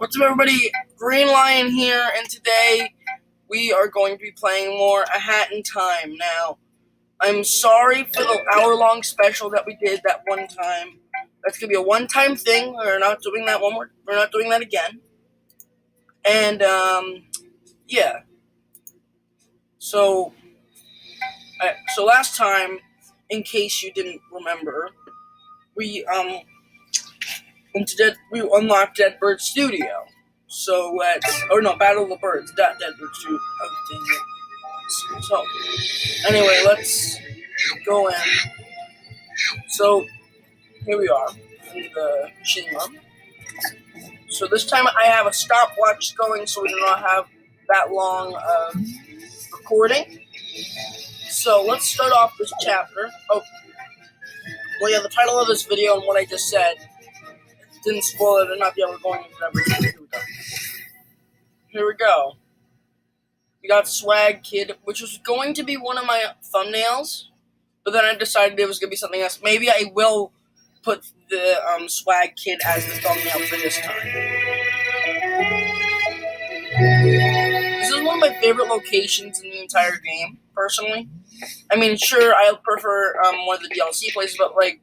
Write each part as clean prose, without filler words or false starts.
What's up, everybody? Green Lion here, and today we are going to be playing more A Hat in Time. Now, I'm sorry for the hour-long special that we did that one time. That's gonna be a one-time thing. We're not doing that We're not doing that again. And yeah. So last time, in case you didn't remember, we unlocked Dead Bird Studio. So Battle of the Birds, not Dead Bird Studio. Oh, dang it. So, anyway, let's go in. So, here we are in the machine room. So this time I have a stopwatch going so we do not have that long of recording. So, let's start off this chapter. Oh, well, yeah, the title of this video and what I just said didn't spoil it or not. Yeah, we're going into everything. Here we go. We got Swag Kid, which was going to be one of my thumbnails, but then I decided it was going to be something else. Maybe I will put the Swag Kid as the thumbnail for this time. This is one of my favorite locations in the entire game, personally. I mean, sure, I prefer one of the DLC places, but, like,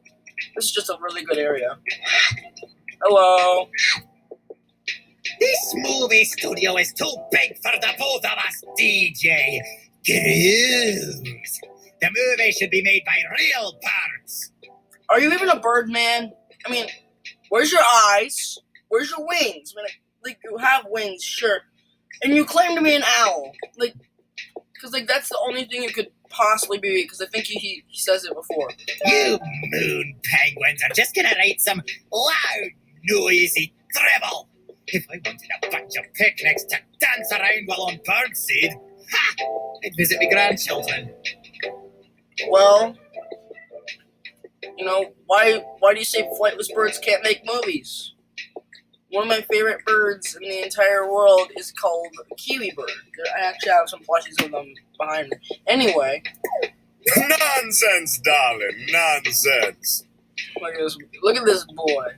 this is just a really good area. Hello. This movie studio is too big for the both of us, DJ. Gross. The movie should be made by real birds. Are you even a bird, man? I mean, where's your eyes? Where's your wings? I mean, like, you have wings, sure. And you claim to be an owl. Like, because, like, that's the only thing you could possibly be, because I think he says it before. You moon penguins are just gonna write some loud, noisy dribble. If I wanted a bunch of picnics to dance around while on birdseed, I'd visit my grandchildren. Well, you know, why do you say flightless birds can't make movies? One of my favorite birds in the entire world is called kiwi bird. I actually have some plushies of them behind me. Anyway. Nonsense, darling, nonsense. Look at this boy.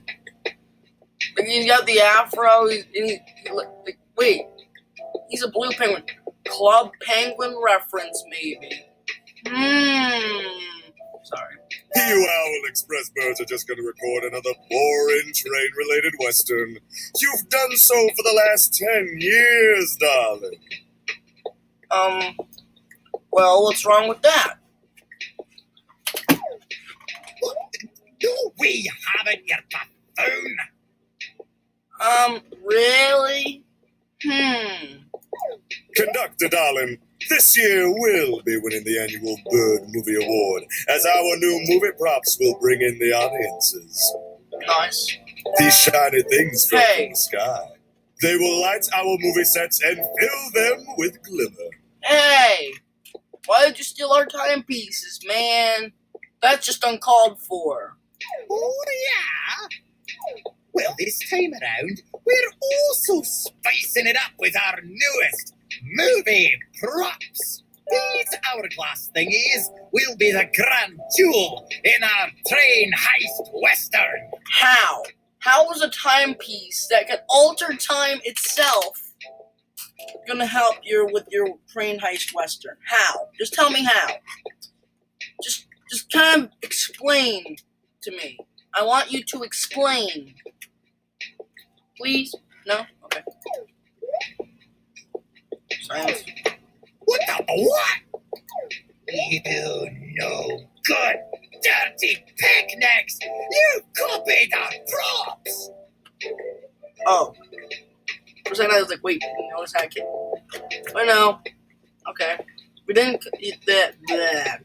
Like, he's got the afro. Wait, he's a blue penguin. Club Penguin reference, maybe. Sorry. You Owl Express birds are just going to record another boring train-related western. You've done so for the last 10 years, darling. Well, what's wrong with that? Do we have it, you buffoon? Really? Conductor, darling, this year we'll be winning the annual Bird Movie Award, as our new movie props will bring in the audiences. Nice. These shiny things from Hey. the sky. They will light our movie sets and fill them with glimmer. Hey! Why did you steal our timepieces, man? That's just uncalled for. Oh, yeah? Well, this time around, we're also spicing it up with our newest movie props. These hourglass thingies will be the grand jewel in our train heist western. How? How is a timepiece that can alter time itself gonna help you with your train heist western? How? Just tell me how. Just kind of explain to me. I want you to explain. Please? No? Okay. Silence. What the what? You no good, dirty picnics! You copied our props! Oh. For a second I was like, wait, you notice that kid? But no. Okay. We didn't eat that.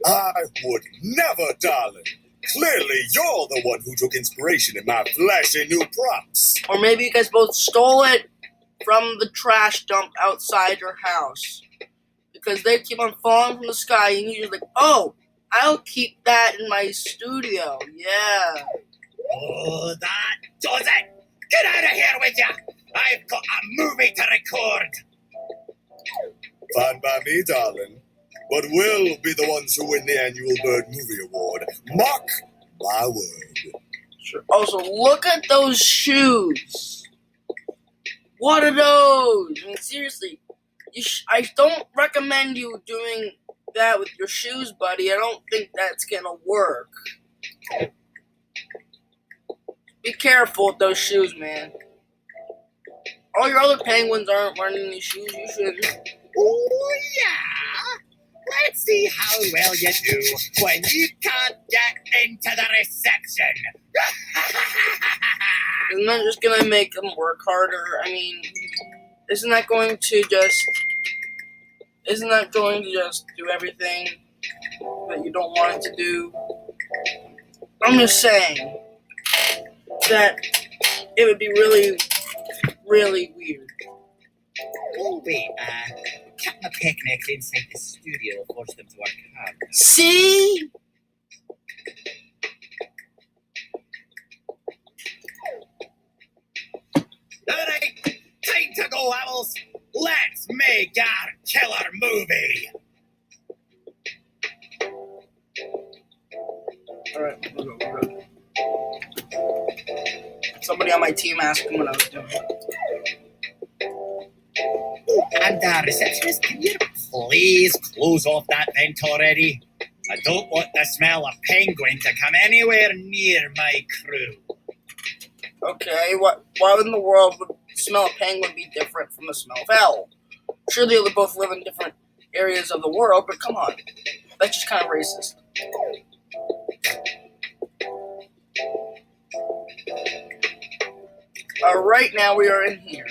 I would never, darling. Clearly, you're the one who took inspiration in my flashy new props. Or maybe you guys both stole it from the trash dump outside your house. Because they keep on falling from the sky, and you're just like, oh, I'll keep that in my studio. Yeah. Oh, that does it! Get out of here with ya! I've got a movie to record! Fine by me, darling. But we'll be the ones who win the annual Bird Movie Award. Mark my word. Sure. Also, look at those shoes. What are those? I mean, seriously, I don't recommend you doing that with your shoes, buddy. I don't think that's gonna work. Be careful with those shoes, man. All your other penguins aren't wearing these shoes. You should. Oh, yeah? Let's see how well you do when you can't get into the reception. Isn't that just gonna make them work harder? I mean, isn't that going to just do everything that you don't want it to do? I'm just saying that it would be really, really weird. Oh, wait, Captain Picnic's inside the studio will force them to work hard. See? Alright, time to go, Owls. Let's make our killer movie. Alright, we'll go. Somebody on my team asked me what I was doing. And receptionist, can you please close off that vent already? I don't want the smell of penguin to come anywhere near my crew. Okay, why in the world would the smell of penguin be different from the smell of owl? Sure, they both live in different areas of the world, but come on. That's just kind of racist. Right now we are in here.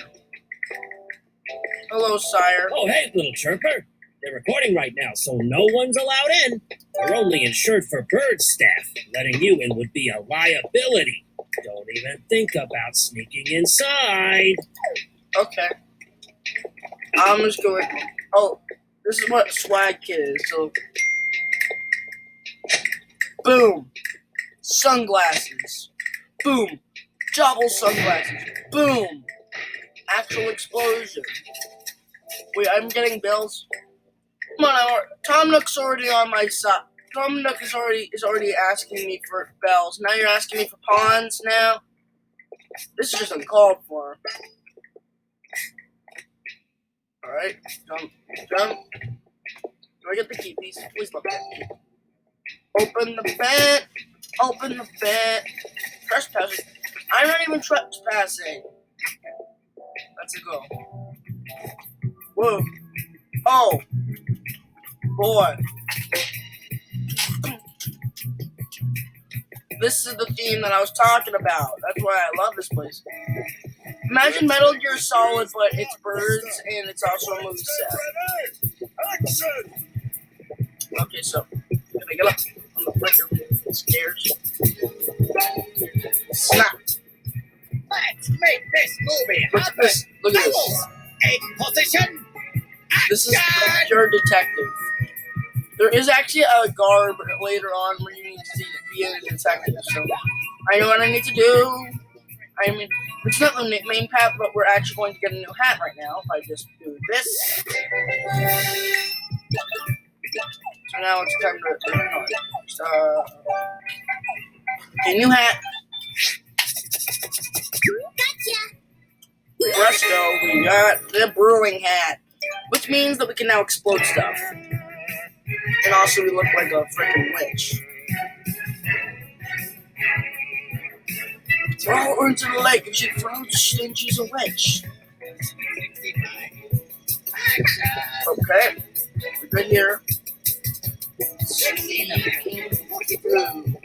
Hello, sire. Oh, hey, little chirper. They're recording right now, so no one's allowed in. You're only insured for bird staff. Letting you in would be a liability. Don't even think about sneaking inside. Okay. I'm just going. Oh, this is what swag kit is. So, boom, sunglasses. Boom, double sunglasses. Boom, actual explosion. Wait, I'm getting bills. Come on, Tom Nook's already on my side. Tom Nook is already asking me for bells. Now you're asking me for pawns now? This is just uncalled for. Alright, jump. Do I get the key, please? Please let me get the key. Open the vent. Trespassing. I'm not even trespassing. Let's go. Whoa. Oh. Boy. This is the theme that I was talking about. That's why I love this place. Imagine Metal Gear Solid, but it's birds and it's also a movie set. Action! Okay, so can I get up on the freaking stairs? Snap! Let's make this movie Look at happen. this. Look at this. Owls, in position. This is Action! a pure detective. There is actually a garb later on where you need to be a detective. So I know what I need to do. I mean, it's not the main path, but we're actually going to get a new hat right now if I just do this. So now it's time to okay, new hat. Gotcha. Presto, we got the brewing hat, which means that we can now explode stuff. And also, we look like a freaking witch. Throw her into the lake, and she throws, and she's a witch. Okay, we're good here.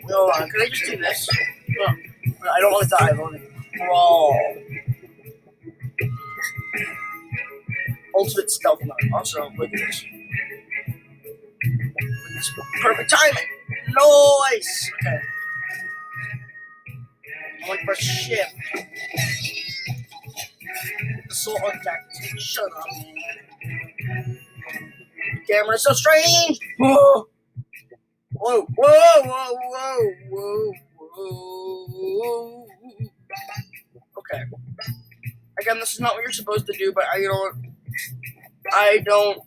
Hold on, can I just do this? No, I don't want to dive. I want to crawl. Ultimate stealth mode. Also, look at this. Perfect timing. Nice. Okay. I went for shift. Assault on tactics. Shut up, man. The camera is so strange. Whoa. Whoa. Whoa. Whoa. Whoa. Whoa. Whoa. Okay. Again, this is not what you're supposed to do, but I don't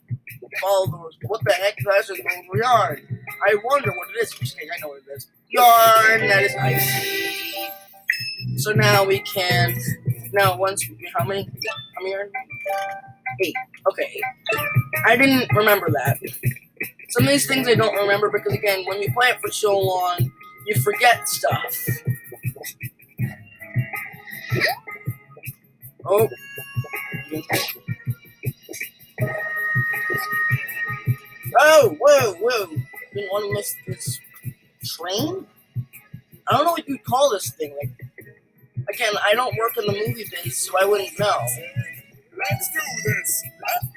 follow the rules. What the heck? That's a global yarn. I wonder what it is. Just kidding, I know what it is. Yarn that is icy. So now we can Now, how many are in? 8. Okay, 8. I didn't remember that. Some of these things I don't remember because, again, when you play it for so long, you forget stuff. Oh. Oh, whoa. Didn't want to miss this train? I don't know what you'd call this thing. Like, again, I don't work in the movie biz, so I wouldn't know. Let's do this.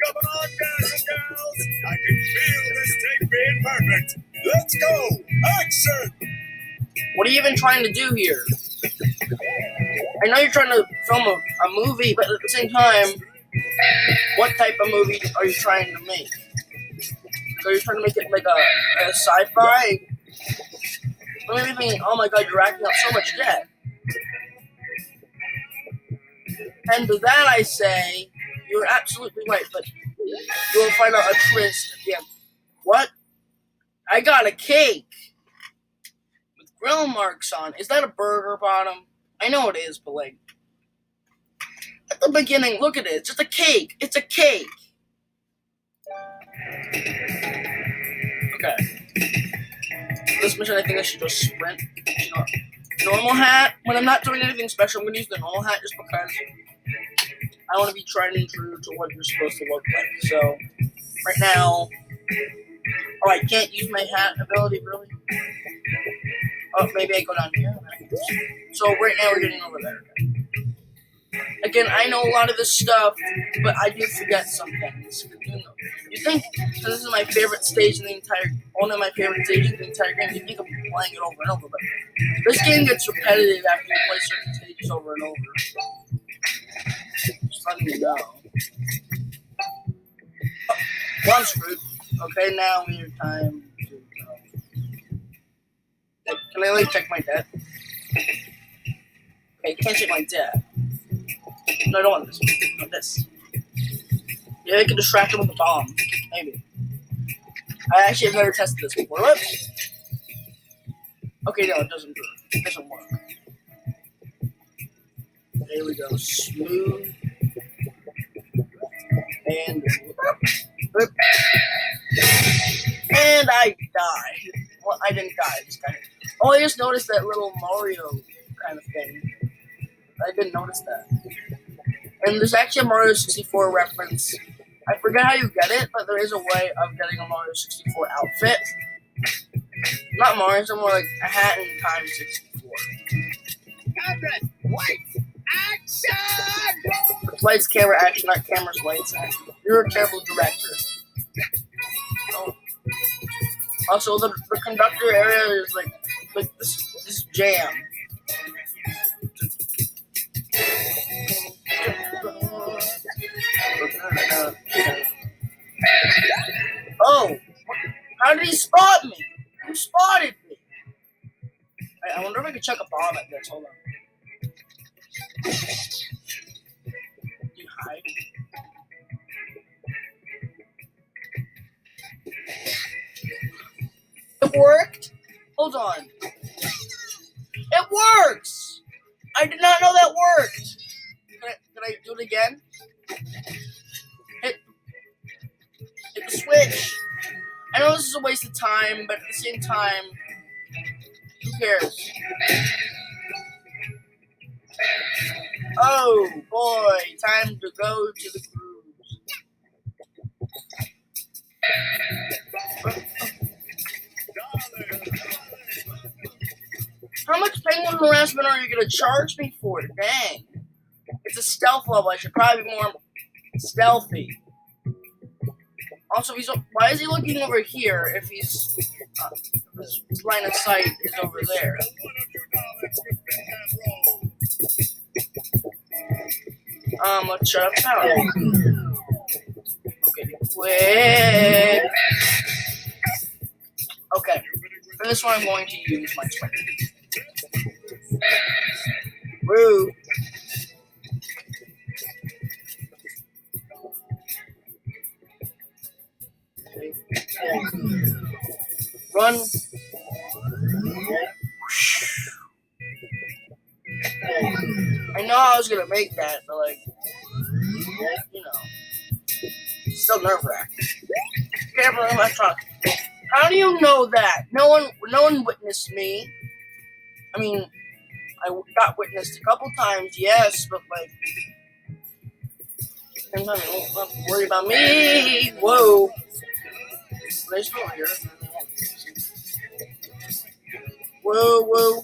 Come on, guys and gals. I can feel this take being perfect. Let's go. Action. What are you even trying to do here? I know you're trying to film a movie, but at the same time, what type of movie are you trying to make? So you're trying to make it like a sci-fi? I'm maybe thinking, oh my god, you're racking up so much debt. And to that I say, you're absolutely right, but you'll find out a twist at the end. What? I got a cake with grill marks on. Is that a burger bottom? I know it is, but like, at the beginning, look at it. It's just a cake. It's a cake. Okay. This mission, I think I should just sprint. Normal hat. When I'm not doing anything special, I'm going to use the normal hat just because I want to be tried and true to what you're supposed to look like. So, right now... Oh, I can't use my hat ability, really? Oh, maybe I go down here. So, right now we're getting over there. Again, I know a lot of this stuff, but I do forget some things. You think, so this is my favorite stage in the entire, one of my favorite stages in the entire game, you think I'm playing it over and over, but this game gets repetitive after you play certain stages over and over. Just letting you know. Oh, well, I'm screwed. Okay, now we have time to go. Can I like check my debt? Okay, can't check my debt. No, I don't want this. I want this. Yeah, I can distract him with a bomb. Maybe. I actually have never tested this before. Whoops. Okay, no, it doesn't work. It doesn't work. There we go. Smooth. And I died. Well, I didn't die. I just got hit. Oh, I just noticed that little Mario kind of thing. I didn't notice that. And there's actually a Mario 64 reference. I forget how you get it, but there is a way of getting a Mario 64 outfit. Not Mario, it's more like a hat and time 64. Cameras, lights, action! It's lights, camera, action, not cameras, lights, action. You're a terrible director. Oh. Also, the conductor area is like this jam. Oh, how did he spot me? Who spotted me? I wonder if I could chuck a bomb at this. Hold on. You hide. It worked? Hold on. It works! I did not know that worked. Can I do it again? Hit the switch. I know this is a waste of time, but at the same time, who cares? Oh boy, time to go to the cruise. How much penguin harassment are you going to charge me for? Dang. It's a stealth level. I should probably be more stealthy. Also, why is he looking over here if his line of sight is over there? Let's shut up now. Okay, quick. Okay, for this one I'm going to use my sprint. Woo! Run. I know I was gonna make that, but like, you know, still nerve-wracking. Careful, I'm not talking. How do you know that? No one witnessed me. I mean, I got witnessed a couple times, yes, but like, don't have to worry about me. Whoa. There's no here. Whoa.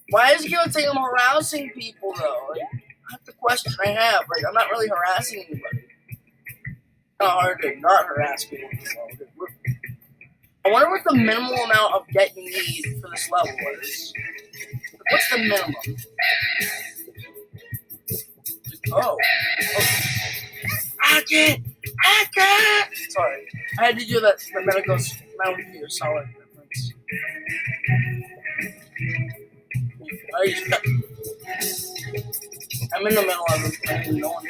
Why is it gonna think I'm harassing people though? Like, that's the question I have. Like, I'm not really harassing anybody. It's not hard to not harass people. I wonder what the minimal amount of debt you need for this level is. What's the minimum? Oh. I can't. Sorry, I had to do that. The medical Metal Solid reference. I'm in the middle of it. I didn't know one to.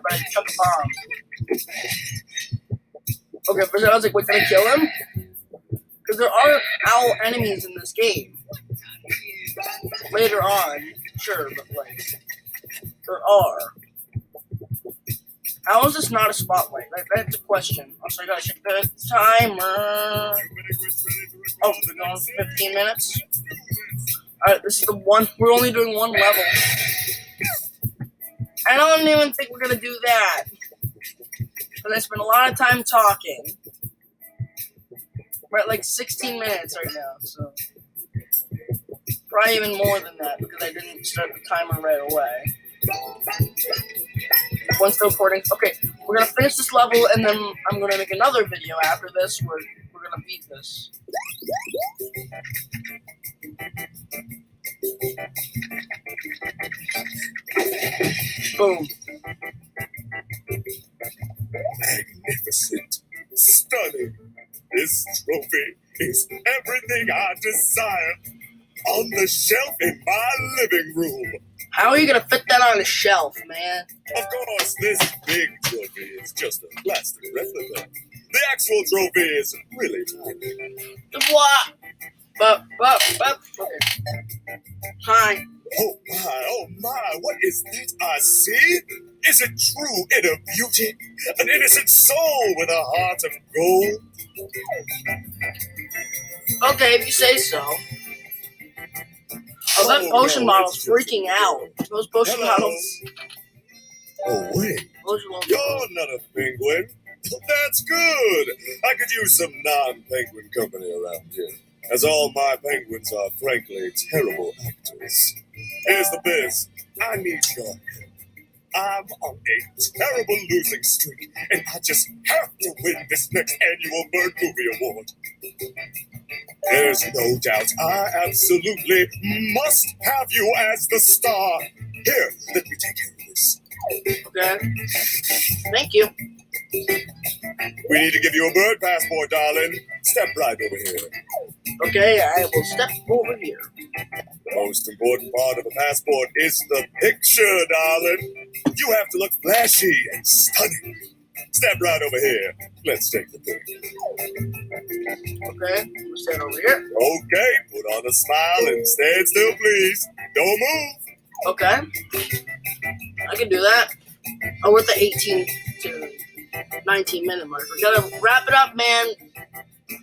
But I chuck a bomb. Okay, first I was like, wait, can I kill him? Because there are owl enemies in this game. Later on, sure, but like, there are. How is this not a spotlight? That's a question. Also, I gotta check the timer. Oh, we're going 15 minutes? Alright, this is the one. We're only doing one level. I don't even think we're gonna do that. Because I spent a lot of time talking. We're at like 16 minutes right now, so. Probably even more than that because I didn't start the timer right away. Once the recording. Okay, we're gonna finish this level and then I'm gonna make another video after this where we're gonna beat this. Boom. Magnificent. Stunning. This trophy is everything I desire. On the shelf in my living room. How are you gonna fit that on a shelf, man? Of course, this big trophy is just a plastic replica. The actual trophy is really tiny. What? Okay. Hi. Oh my, what is that I see? Is it true inner beauty? An innocent soul with a heart of gold? Okay, if you say so. Oh, that potion model's freaking out. Those potion models. Oh, wait. You're not a penguin. That's good. I could use some non-penguin company around here, as all my penguins are frankly terrible actors. Here's the biz. I need your help. I'm on a terrible losing streak, and I just have to win this next annual Bird Movie Award. There's no doubt I absolutely must have you as the star. Here, let me take care of this. Okay. Thank you. We need to give you a bird passport, darling. Step right over here. Okay, I will step over here. The most important part of a passport is the picture, darling. You have to look flashy and stunning. Step right over here. Let's take the pic. Okay, we'll stand over here. Okay, put on a smile and stand still, please. Don't move. Okay. I can do that. Oh, we're at the 18 to 19 minute mark. We gotta wrap it up, man.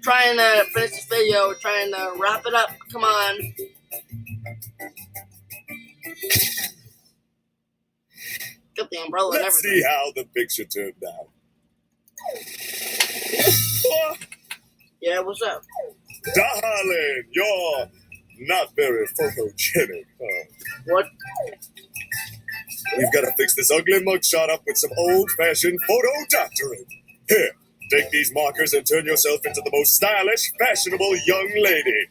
Trying to finish this video. We're trying to wrap it up. Come on. Got the umbrella and Let's everything. see how the picture turned out. Yeah, what's up? Darling, you're not very photogenic, huh? What? We've got to fix this ugly mugshot up with some old-fashioned photo doctoring. Here, take these markers and turn yourself into the most stylish, fashionable young lady.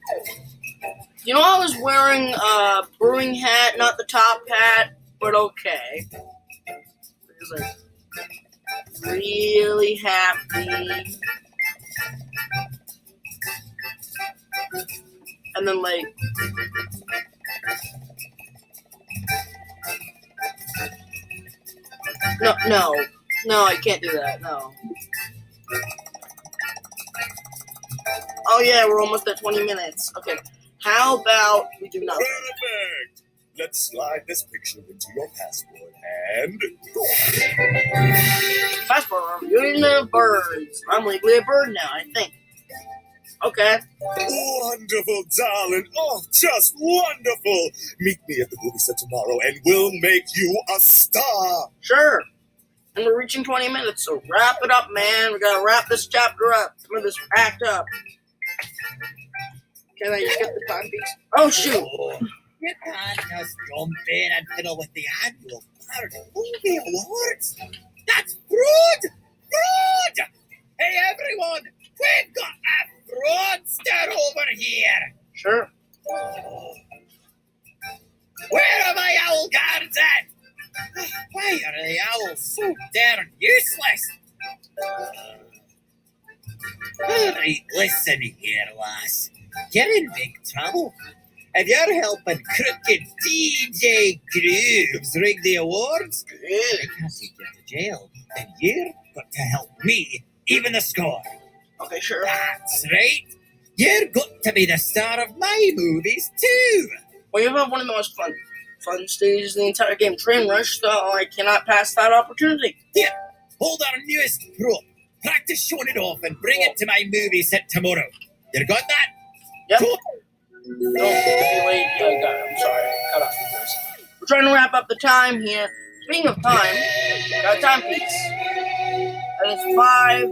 You know, I was wearing a brewing hat, not the top hat, but okay. Because I'm really happy. And then, like, no, I can't do that, no. Oh yeah, we're almost at 20 minutes. Okay, How about we do nothing? Perfect. Let's slide this picture into your passport and go. Passport, reviewing the birds. I'm legally a bird now, I think. Okay. Wonderful, darling. Oh, just wonderful. Meet me at the movie set tomorrow and we'll make you a star. Sure. And we're reaching 20 minutes, so wrap it up, man. We gotta wrap this chapter up. Some of this act up. Can I just get the timepiece? Oh, shoot. You can't just jump in and fiddle with the annual Bird Movie Awards. That's fraud! Fraud! Hey, everyone! We've got a fraudster over here! Sure. Where are my owl guards at? Why are the owls so darn useless? Alright, listen here, lass. You're in big trouble. If you're helping crooked DJ Grooves rig the awards, because you get to jail, then you're got to help me even the score. Okay, sure. That's right. You're got to be the star of my movies, too. Well, you have one of the most fun stages in the entire game, Train Rush, so I cannot pass that opportunity. Here, hold our newest prop. Practice showing it off and bring it to my movie set tomorrow. You got that? Yep. Cool. No, wait, yeah, got it. I'm sorry. Cut off your voice. We're trying to wrap up the time here. Speaking of time, got a timepiece. And it's 5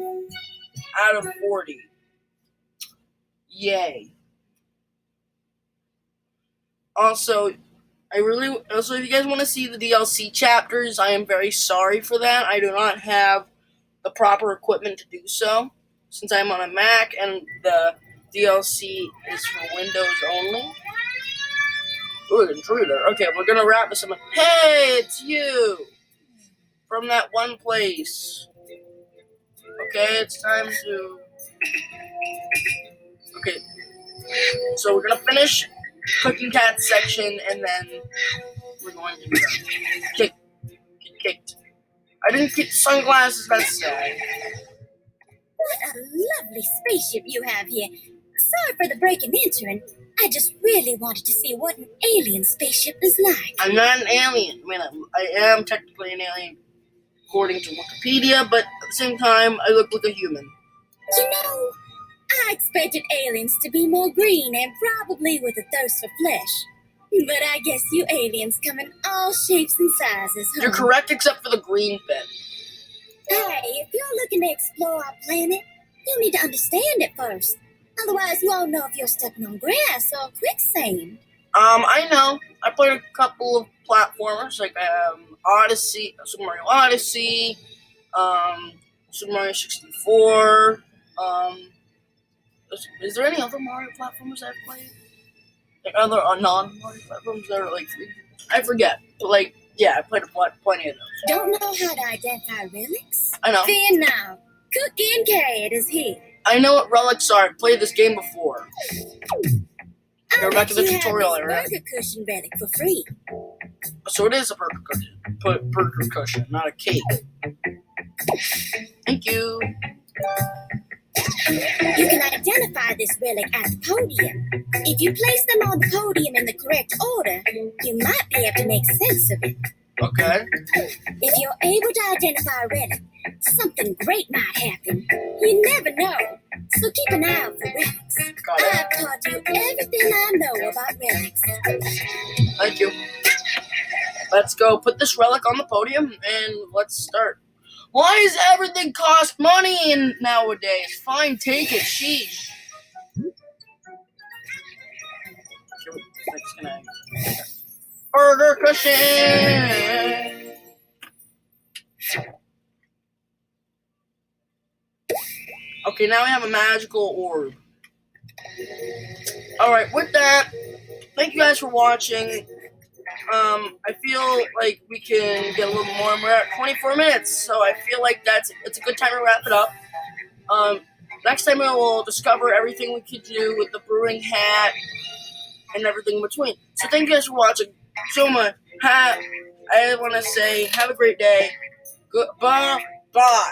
out of 40. Yay. Also, if you guys want to see the DLC chapters, I am very sorry for that. I do not have the proper equipment to do so, since I'm on a Mac and the DLC is for Windows only. Ooh, an intruder. Okay, we're gonna wrap this up. Hey, it's you! From that one place. Okay, it's time to... Okay. So we're gonna finish Cooking Cat section, and then we're going to be done. Kicked. I didn't get sunglasses, that's sad. What a lovely spaceship you have here. Sorry for the break and entering. I just really wanted to see what an alien spaceship is like. I'm not an alien. I mean, I am technically an alien according to Wikipedia, but at the same time, I look like a human. You know, I expected aliens to be more green and probably with a thirst for flesh. But I guess you aliens come in all shapes and sizes, huh? You're correct except for the green bit. Hey, if you're looking to explore our planet, you need to understand it first. Otherwise, you won't know if you're stepping on grass or quicksand. I know. I played a couple of platformers, like Odyssey, Super Mario Odyssey, Super Mario 64. Is there any other Mario platformers I've played? Like other non-Mario platforms that are like free? I forget. But like, yeah, I played plenty of those. Don't know how to identify relics? I know. Fear now. Cooking Cat is here. I know what relics are. I've played this game before. Go back to the You have tutorial this area. burger cushion relic for free. So it is a burger cushion. Burger cushion, not a cake. Thank you. You can identify this relic at the podium. If you place them on the podium in the correct order, you might be able to make sense of it. Okay. If you're able to identify a relic, something great might happen. You never know. So keep an eye out for relics. Got it. I've taught you everything I know about relics. Thank you. Let's go put this relic on the podium and let's start. Why does everything cost money nowadays? Fine, take it. Sheesh. Burger cushion. Okay, now we have a magical orb. Alright, with that, thank you guys for watching. I feel like we can get a little more, and we're at 24 minutes, so I feel like it's a good time to wrap it up. Next time we will discover everything we could do with the brewing hat and everything in between. So thank you guys for watching so much. I want to say have a great day. Goodbye. Bye.